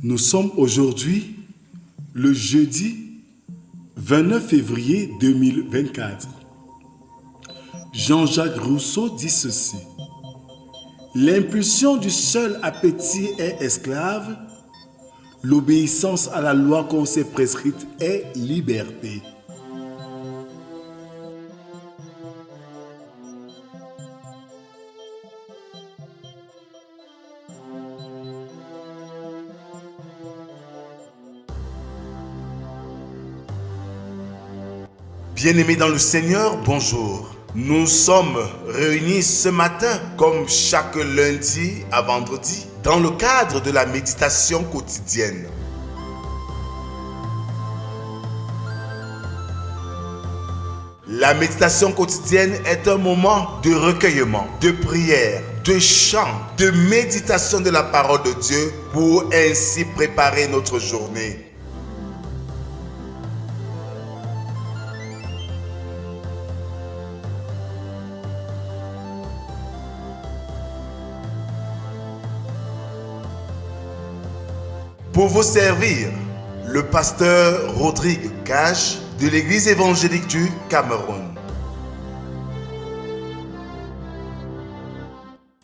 Nous sommes aujourd'hui le jeudi 29 février 2024. Jean-Jacques Rousseau dit ceci. L'impulsion du seul appétit est esclave, l'obéissance à la loi qu'on s'est prescrite est liberté. Bien-aimés dans le Seigneur, bonjour. Nous sommes réunis ce matin, comme chaque lundi à vendredi, dans le cadre de la méditation quotidienne. La méditation quotidienne est un moment de recueillement, de prière, de chant, de méditation de la parole de Dieu pour ainsi préparer notre journée. Pour vous servir, le pasteur Rodrigue Cage de l'Église évangélique du Cameroun.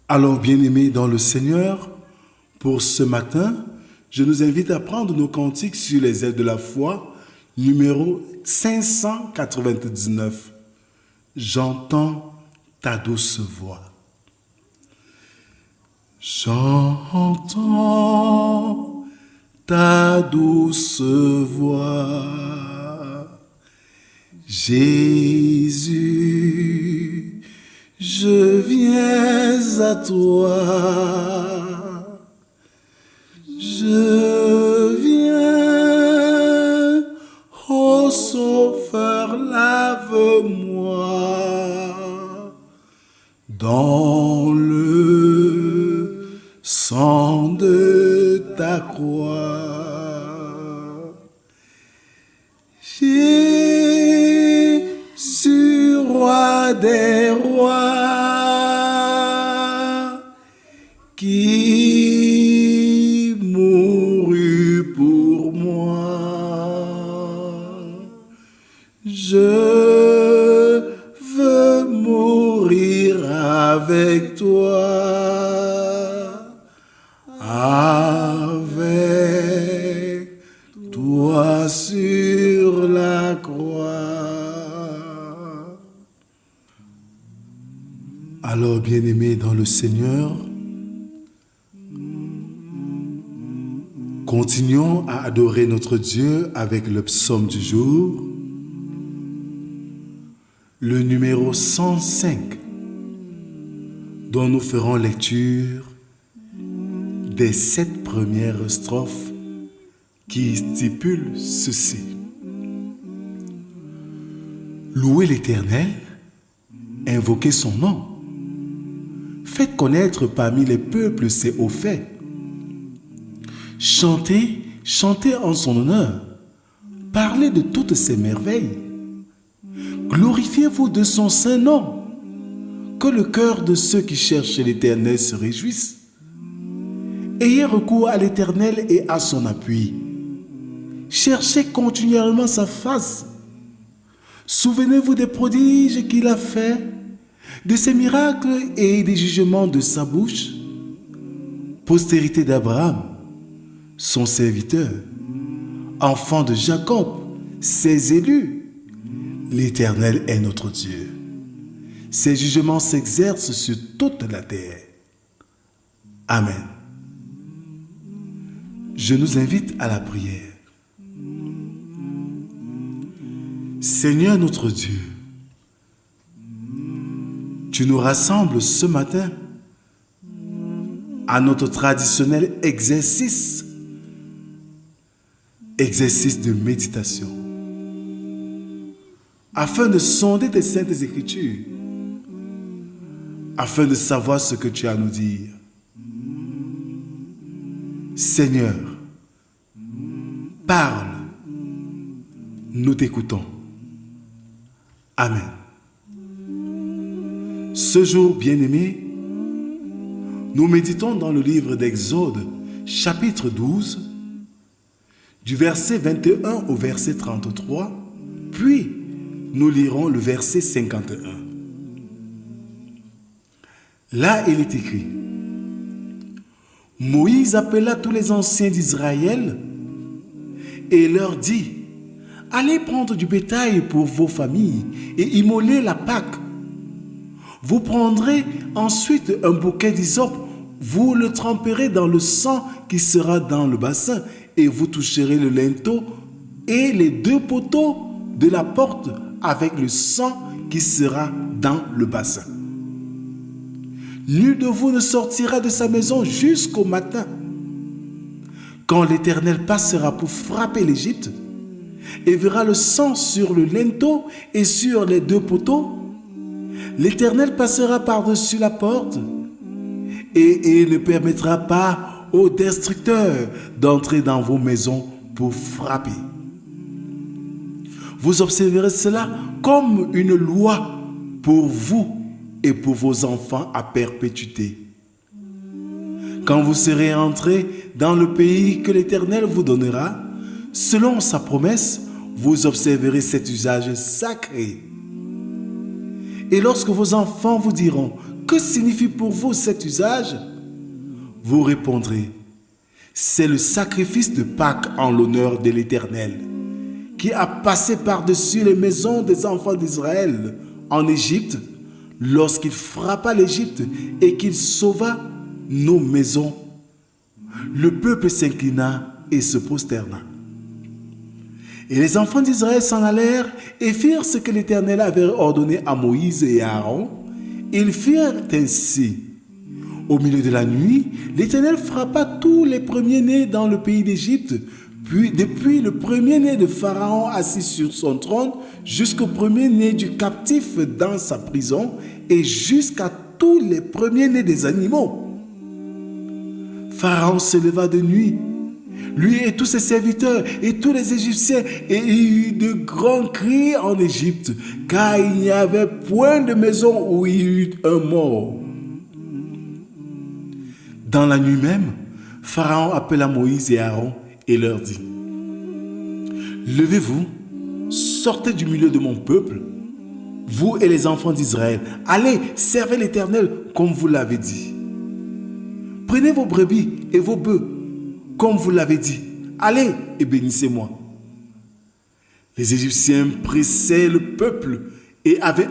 Alors, bien-aimés dans le Seigneur, pour ce matin, je nous invite à prendre nos cantiques sur les ailes de la foi, numéro 599. J'entends ta douce voix. J'entends ta douce voix, Jésus, je viens à toi, je viens, ô Sauveur, lave-moi dans le sang de ta croix. Jésus, roi des rois, qui mourut pour moi, je veux mourir avec toi. Avec toi sur la croix. Alors, bien-aimés dans le Seigneur, continuons à adorer notre Dieu avec le psaume du jour, le numéro 105, dont nous ferons lecture des 7 premières strophes qui stipulent ceci. Louez l'Éternel, invoquez son nom. Faites connaître parmi les peuples ses hauts faits. Chantez, chantez en son honneur. Parlez de toutes ses merveilles. Glorifiez-vous de son saint nom. Que le cœur de ceux qui cherchent l'Éternel se réjouisse. Ayez recours à l'Éternel et à son appui. Cherchez continuellement sa face. Souvenez-vous des prodiges qu'il a faits, de ses miracles et des jugements de sa bouche. Postérité d'Abraham, son serviteur, enfant de Jacob, ses élus. L'Éternel est notre Dieu. Ses jugements s'exercent sur toute la terre. Amen. Je nous invite à la prière. Seigneur notre Dieu, tu nous rassembles ce matin à notre traditionnel exercice de méditation, afin de sonder tes saintes écritures, afin de savoir ce que tu as à nous dire. Seigneur, parle, nous t'écoutons. Amen. Ce jour, bien-aimé, nous méditons dans le livre d'Exode, chapitre 12, du verset 21 au verset 33, puis nous lirons le verset 51. Là, il est écrit: Moïse appela tous les anciens d'Israël et leur dit: allez prendre du bétail pour vos familles et immoler la Pâque. Vous prendrez ensuite un bouquet d'hysope, vous le tremperez dans le sang qui sera dans le bassin et vous toucherez le linteau et les 2 poteaux de la porte avec le sang qui sera dans le bassin. Nul de vous ne sortira de sa maison jusqu'au matin. Quand l'Éternel passera pour frapper l'Égypte et verra le sang sur le linteau et sur les 2 poteaux, l'Éternel passera par-dessus la porte et il ne permettra pas aux destructeurs d'entrer dans vos maisons pour frapper. Vous observerez cela comme une loi pour vous et pour vos enfants à perpétuité. Quand vous serez entrés dans le pays que l'Éternel vous donnera, selon sa promesse, vous observerez cet usage sacré. Et lorsque vos enfants vous diront: que signifie pour vous cet usage? Vous répondrez: c'est le sacrifice de Pâques en l'honneur de l'Éternel, qui a passé par-dessus les maisons des enfants d'Israël en Égypte, lorsqu'il frappa l'Égypte et qu'il sauva nos maisons. Le peuple s'inclina et se prosterna. Et les enfants d'Israël s'en allèrent et firent ce que l'Éternel avait ordonné à Moïse et à Aaron. Ils firent ainsi. Au milieu de la nuit, l'Éternel frappa tous les premiers-nés dans le pays d'Égypte, puis depuis le premier-né de Pharaon assis sur son trône, jusqu'au premier-né du captif dans sa prison, et jusqu'à tous les premiers-nés des animaux. Pharaon se leva de nuit, lui et tous ses serviteurs et tous les Égyptiens, et il y eut de grands cris en Égypte, car il n'y avait point de maison où il y eut un mort. Dans la nuit même, Pharaon appela Moïse et Aaron et leur dit: levez-vous, sortez du milieu de mon peuple, vous et les enfants d'Israël, allez, servez l'Éternel comme vous l'avez dit. Prenez vos brebis et vos bœufs, comme vous l'avez dit. Allez et bénissez-moi. Les Égyptiens pressaient le peuple et avaient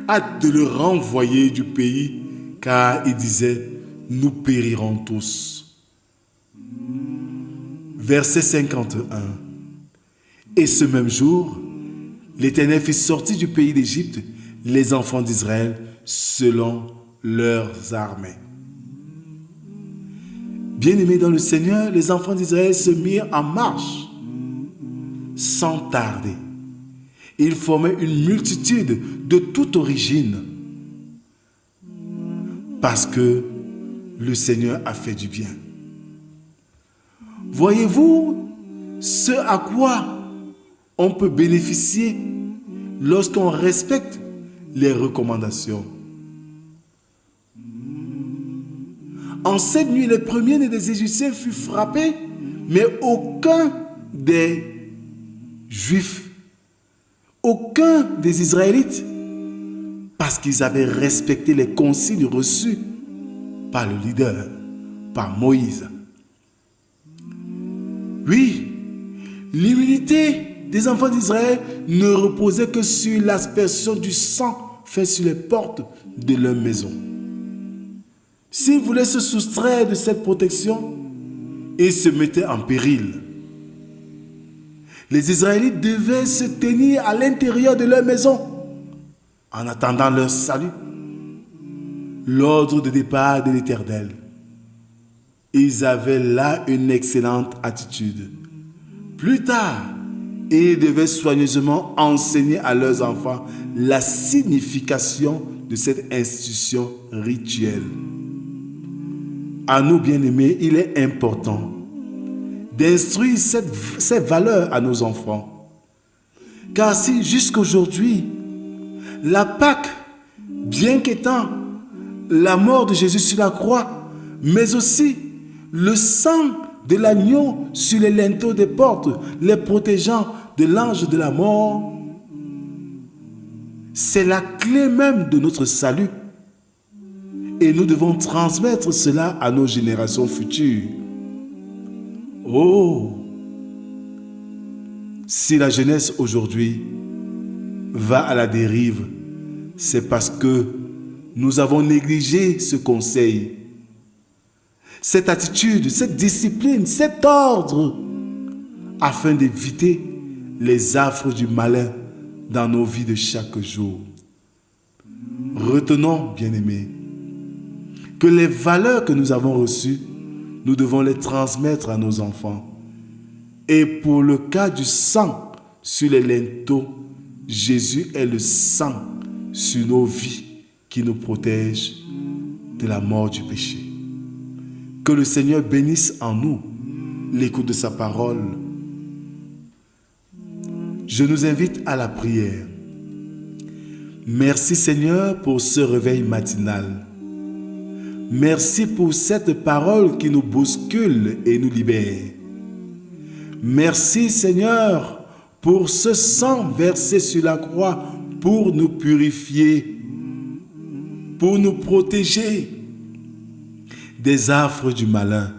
hâte de le renvoyer du pays, car ils disaient: nous périrons tous. Verset 51. Et ce même jour, l'Éternel fit sortir du pays d'Égypte les enfants d'Israël selon leurs armées. Bien-aimés dans le Seigneur, les enfants d'Israël se mirent en marche sans tarder. Ils formaient une multitude de toute origine parce que le Seigneur a fait du bien. Voyez-vous ce à quoi on peut bénéficier lorsqu'on respecte les recommandations? En cette nuit, les premiers-nés des Égyptiens furent frappés, mais aucun des Juifs, aucun des Israélites, parce qu'ils avaient respecté les consignes reçues par le leader, par Moïse. Oui, l'immunité des enfants d'Israël ne reposait que sur l'aspersion du sang fait sur les portes de leur maison. S'ils voulaient se soustraire de cette protection, ils se mettaient en péril. Les Israélites devaient se tenir à l'intérieur de leur maison en attendant leur salut. L'ordre de départ de l'Éternel. Ils avaient là une excellente attitude. Plus tard, ils devaient soigneusement enseigner à leurs enfants la signification de cette institution rituelle. À nous, bien-aimés, il est important d'instruire ces valeurs à nos enfants. Car si jusqu'aujourd'hui, la Pâque, bien qu'étant la mort de Jésus sur la croix, mais aussi le sang de l'agneau sur les linteaux des portes, les protégeant de l'ange de la mort. C'est la clé même de notre salut. Et nous devons transmettre cela à nos générations futures. Oh! Si la jeunesse aujourd'hui va à la dérive, c'est parce que nous avons négligé ce conseil, cette attitude, cette discipline, cet ordre, afin d'éviter les affres du malin dans nos vies de chaque jour. Retenons, bien-aimés, que les valeurs que nous avons reçues, nous devons les transmettre à nos enfants. Et pour le cas du sang sur les linteaux, Jésus est le sang sur nos vies qui nous protège de la mort du péché. Que le Seigneur bénisse en nous l'écoute de sa parole. Je nous invite à la prière. Merci Seigneur pour ce réveil matinal. Merci pour cette parole qui nous bouscule et nous libère. Merci Seigneur pour ce sang versé sur la croix pour nous purifier, pour nous protéger des affres du malin.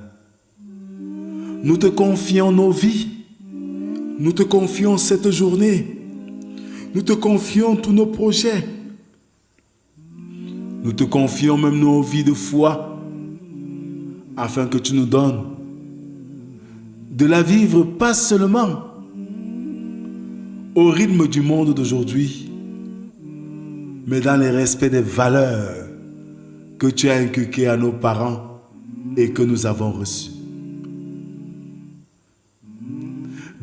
Nous te confions nos vies, nous te confions cette journée, nous te confions tous nos projets, nous te confions même nos vies de foi, afin que tu nous donnes de la vivre pas seulement au rythme du monde d'aujourd'hui, mais dans le respect des valeurs que tu as inculquées à nos parents et que nous avons reçues.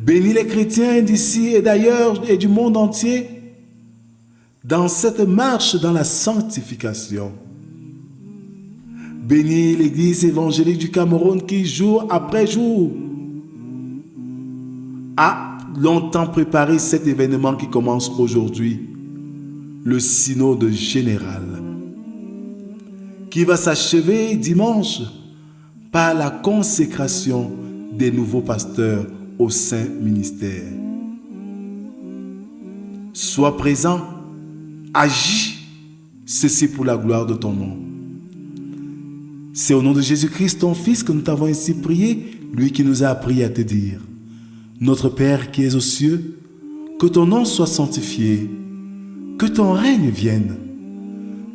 Bénis les chrétiens d'ici et d'ailleurs et du monde entier dans cette marche dans la sanctification. Bénis l'Église évangélique du Cameroun qui, jour après jour, a longtemps préparé cet événement qui commence aujourd'hui, le synode général, qui va s'achever dimanche par la consécration des nouveaux pasteurs au saint ministère. Sois présent, agis, ceci pour la gloire de ton nom. C'est au nom de Jésus-Christ, ton Fils, que nous t'avons ainsi prié, lui qui nous a appris à te dire: Notre Père qui es aux cieux, que ton nom soit sanctifié, que ton règne vienne,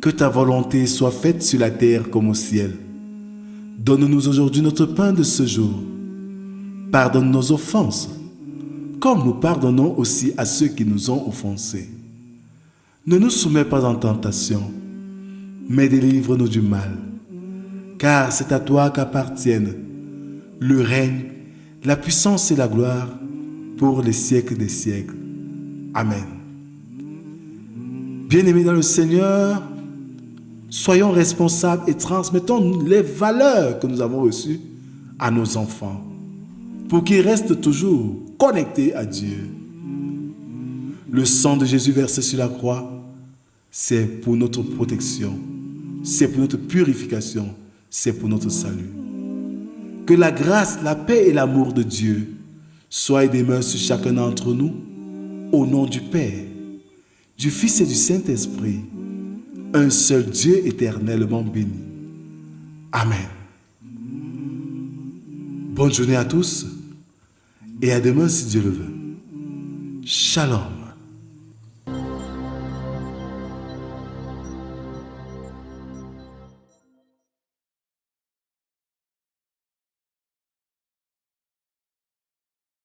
que ta volonté soit faite sur la terre comme au ciel. Donne-nous aujourd'hui notre pain de ce jour. Pardonne nos offenses, comme nous pardonnons aussi à ceux qui nous ont offensés. Ne nous soumets pas en tentation, mais délivre-nous du mal. Car c'est à toi qu'appartiennent le règne, la puissance et la gloire pour les siècles des siècles. Amen. Bien-aimés dans le Seigneur, soyons responsables et transmettons les valeurs que nous avons reçues à nos enfants, pour qu'ils restent toujours connectés à Dieu. Le sang de Jésus versé sur la croix, c'est pour notre protection, c'est pour notre purification, c'est pour notre salut. Que la grâce, la paix et l'amour de Dieu soient et demeurent sur chacun d'entre nous, au nom du Père, du Fils et du Saint-Esprit, un seul Dieu éternellement béni. Amen. Bonne journée à tous et à demain si Dieu le veut. Shalom.